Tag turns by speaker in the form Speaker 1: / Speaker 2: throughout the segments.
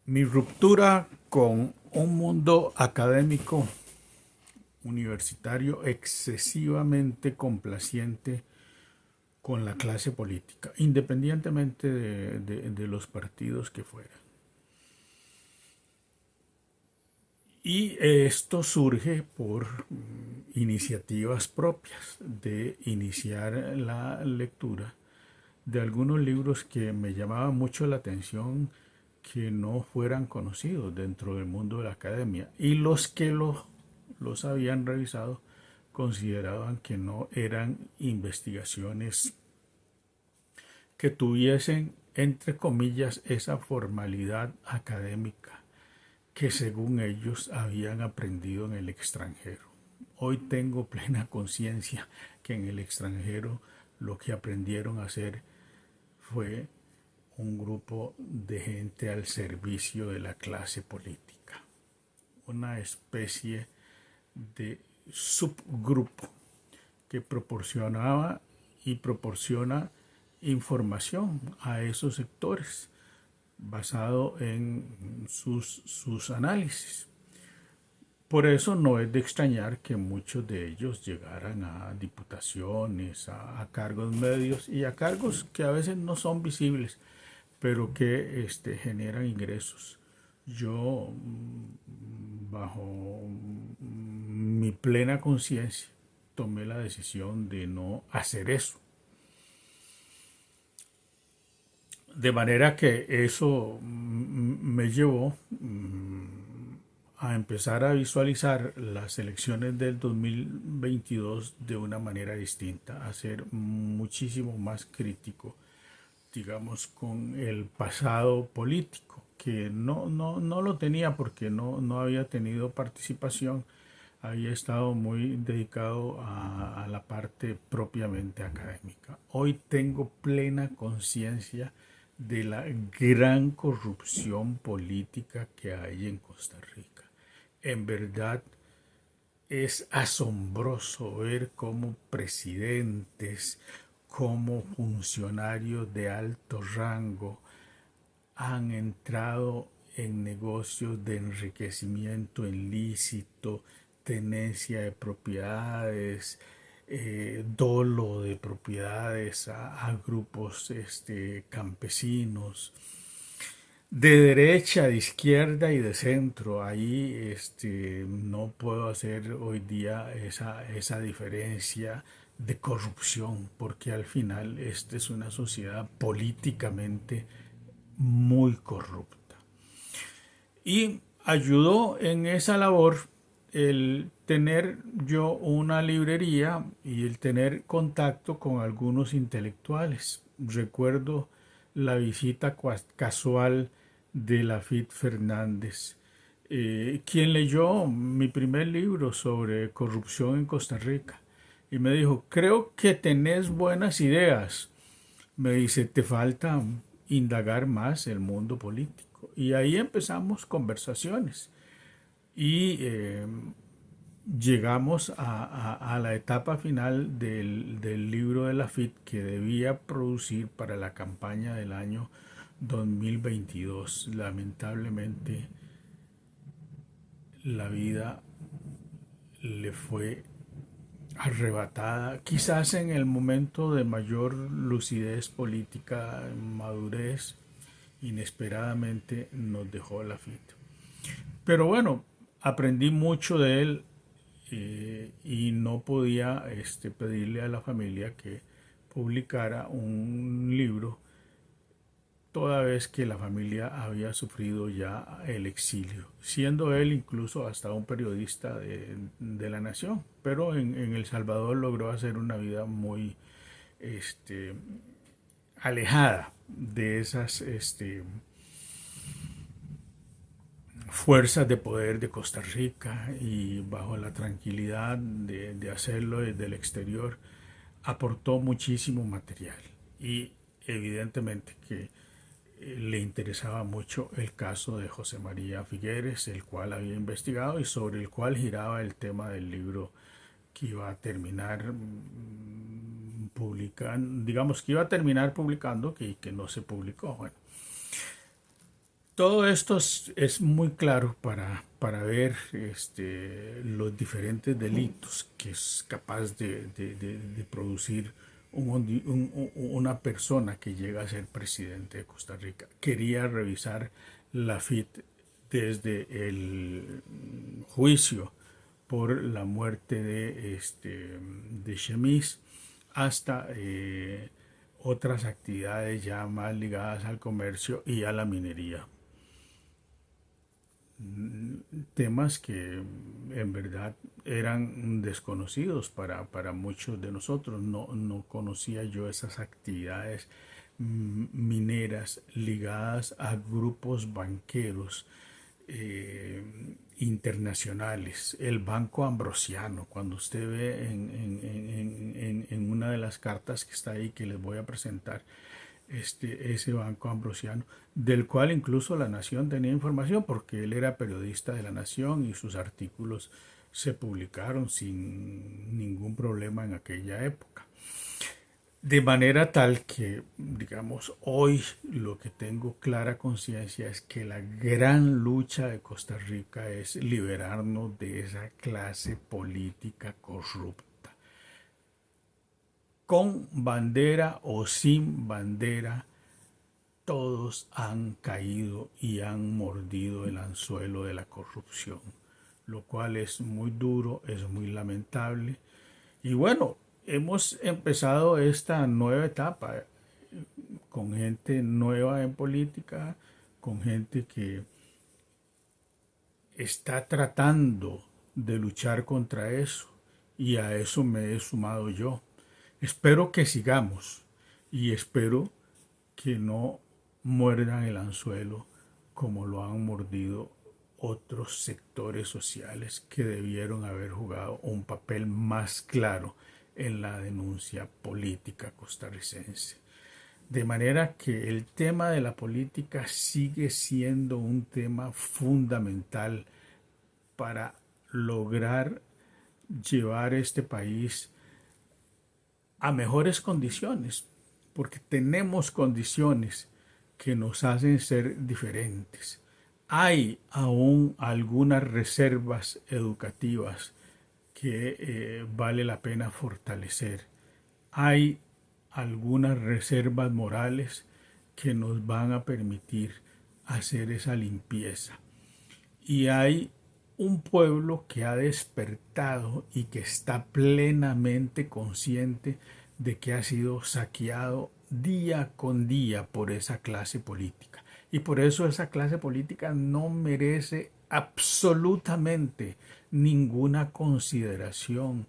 Speaker 1: Mi ruptura con un mundo académico universitario excesivamente complaciente con la clase política, independientemente de los partidos que fueran. Y esto surge por iniciativas propias de iniciar la lectura de algunos libros que me llamaban mucho la atención que no fueran conocidos dentro del mundo de la academia, y los que los habían revisado consideraban que no eran investigaciones que tuviesen, entre comillas, esa formalidad académica que según ellos habían aprendido en el extranjero. Hoy tengo plena conciencia que en el extranjero lo que aprendieron a hacer fue un grupo de gente al servicio de la clase política, una especie de subgrupo que proporcionaba y proporciona información a esos sectores basado en sus análisis. Por eso no es de extrañar que muchos de ellos llegaran a diputaciones, a cargos medios y a cargos que a veces no son visibles, pero que generan ingresos. Yo, bajo mi plena conciencia, tomé la decisión de no hacer eso. De manera que eso me llevó a empezar a visualizar las elecciones del 2022 de una manera distinta, a ser muchísimo más crítico, digamos, con el pasado político, que no lo tenía porque no había tenido participación, había estado muy dedicado a la parte propiamente académica. Hoy tengo plena conciencia de la gran corrupción política que hay en Costa Rica. En verdad es asombroso ver cómo presidentes, como funcionarios de alto rango han entrado en negocios de enriquecimiento ilícito, tenencia de propiedades, dolo de propiedades a grupos campesinos, de derecha, de izquierda y de centro. Ahí no puedo hacer hoy día esa diferencia de corrupción, porque al final esta es una sociedad políticamente muy corrupta. Y ayudó en esa labor el tener yo una librería y el tener contacto con algunos intelectuales. Recuerdo la visita casual de Lafit Fernández, quien leyó mi primer libro sobre corrupción en Costa Rica y me dijo: creo que tenés buenas ideas. Me dice: te falta indagar más el mundo político. Y ahí empezamos conversaciones y llegamos a la etapa final del libro de Lafit, que debía producir para la campaña del año 2022. Lamentablemente la vida le fue arrebatada, quizás en el momento de mayor lucidez política, madurez, inesperadamente nos dejó Lafite. Pero bueno, aprendí mucho de él, y no podía pedirle a la familia que publicara un libro toda vez que la familia había sufrido ya el exilio, siendo él incluso hasta un periodista de la nación, pero en El Salvador logró hacer una vida muy este, alejada de esas fuerzas de poder de Costa Rica, y bajo la tranquilidad de hacerlo desde el exterior aportó muchísimo material, y evidentemente que le interesaba mucho el caso de José María Figueres, el cual había investigado y sobre el cual giraba el tema del libro que iba a terminar publicando, digamos que iba a terminar publicando, que no se publicó. Bueno, Todo esto es muy claro para ver los diferentes delitos que es capaz de producir una persona que llega a ser presidente de Costa Rica. Quería revisar la FIT desde el juicio por la muerte de Chemis hasta otras actividades ya más ligadas al comercio y a la minería. Temas que en verdad eran desconocidos para muchos de nosotros. No conocía yo esas actividades mineras ligadas a grupos banqueros eh, internacionales. El Banco Ambrosiano, cuando usted ve en una de las cartas que está ahí que les voy a presentar, ese Banco Ambrosiano, del cual incluso La Nación tenía información porque él era periodista de La Nación y sus artículos se publicaron sin ningún problema en aquella época. De manera tal que, digamos, hoy lo que tengo clara conciencia es que la gran lucha de Costa Rica es liberarnos de esa clase política corrupta. Con bandera o sin bandera, todos han caído y han mordido el anzuelo de la corrupción, lo cual es muy duro, es muy lamentable. Y bueno, hemos empezado esta nueva etapa con gente nueva en política, con gente que está tratando de luchar contra eso y a eso me he sumado yo. Espero que sigamos y espero que no muerdan el anzuelo como lo han mordido otros sectores sociales que debieron haber jugado un papel más claro en la denuncia política costarricense. De manera que el tema de la política sigue siendo un tema fundamental para lograr llevar este país a mejores condiciones, porque tenemos condiciones que nos hacen ser diferentes. Hay aún algunas reservas educativas que vale la pena fortalecer. Hay algunas reservas morales que nos van a permitir hacer esa limpieza. Y hay un pueblo que ha despertado y que está plenamente consciente de que ha sido saqueado día con día por esa clase política. Y por eso esa clase política no merece absolutamente ninguna consideración,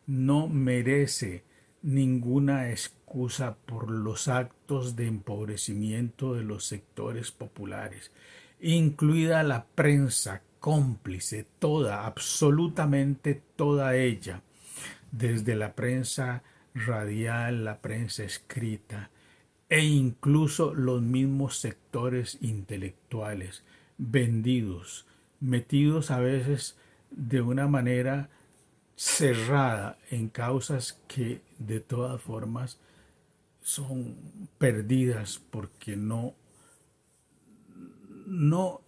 Speaker 1: no merece ninguna excusa por los actos de empobrecimiento de los sectores populares, incluida la prensa cómplice, toda, absolutamente toda ella, desde la prensa radial, la prensa escrita e incluso los mismos sectores intelectuales vendidos, metidos a veces de una manera cerrada en causas que de todas formas son perdidas porque no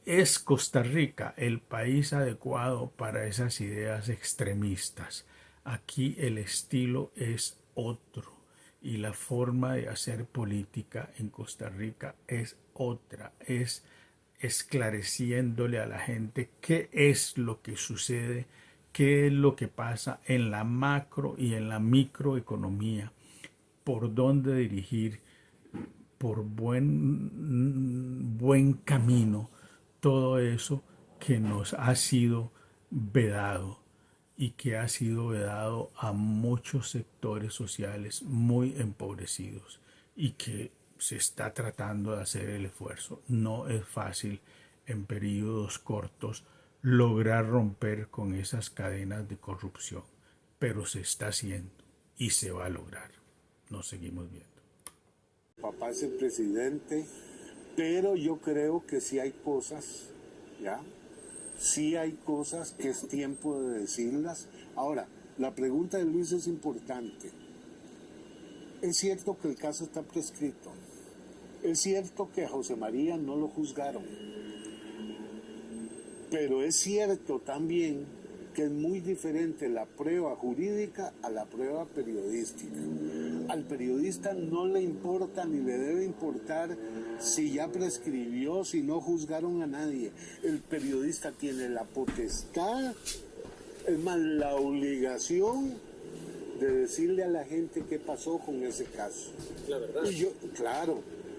Speaker 1: es Costa Rica el país adecuado para esas ideas extremistas. Aquí el estilo es otro y la forma de hacer política en Costa Rica es otra, es esclareciéndole a la gente qué es lo que sucede, qué es lo que pasa en la macro y en la microeconomía, por dónde dirigir por buen camino todo eso que nos ha sido vedado y que ha sido vedado a muchos sectores sociales muy empobrecidos y que se está tratando de hacer el esfuerzo. No es fácil en periodos cortos lograr romper con esas cadenas de corrupción, pero se está haciendo y se va a lograr. Nos seguimos viendo.
Speaker 2: Papá es el presidente, pero yo creo que sí hay cosas, ¿ya? Sí hay cosas que es tiempo de decirlas. Ahora, la pregunta de Luis es importante. Es cierto que el caso está prescrito. Es cierto que a José María no lo juzgaron. Pero es cierto también que es muy diferente la prueba jurídica a la prueba periodística. Al periodista no le importa ni le debe importar si ya prescribió, si no juzgaron a nadie. El periodista tiene la potestad, es más, la obligación de decirle a la gente qué pasó con ese caso.
Speaker 3: La verdad.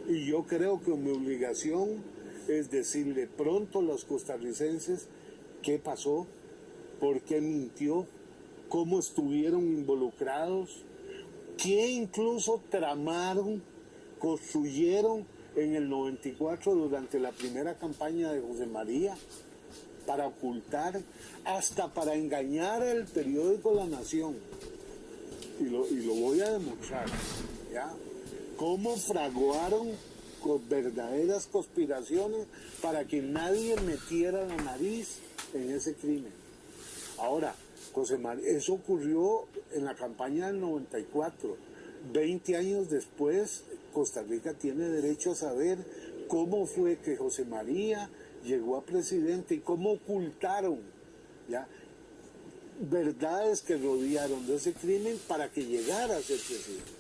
Speaker 2: Y yo creo que mi obligación es decirle pronto a los costarricenses qué pasó, por qué mintió, cómo estuvieron involucrados, qué incluso tramaron, construyeron en el 94 durante la primera campaña de José María para ocultar, hasta para engañar al periódico La Nación. Y lo voy a demostrar, ¿ya? Cómo fraguaron con verdaderas conspiraciones para que nadie metiera la nariz en ese crimen. Ahora, José María, eso ocurrió en la campaña del 94. 20 años después, Costa Rica tiene derecho a saber cómo fue que José María llegó a presidente y cómo ocultaron, ¿ya?, verdades que rodearon de ese crimen para que llegara a ser presidente.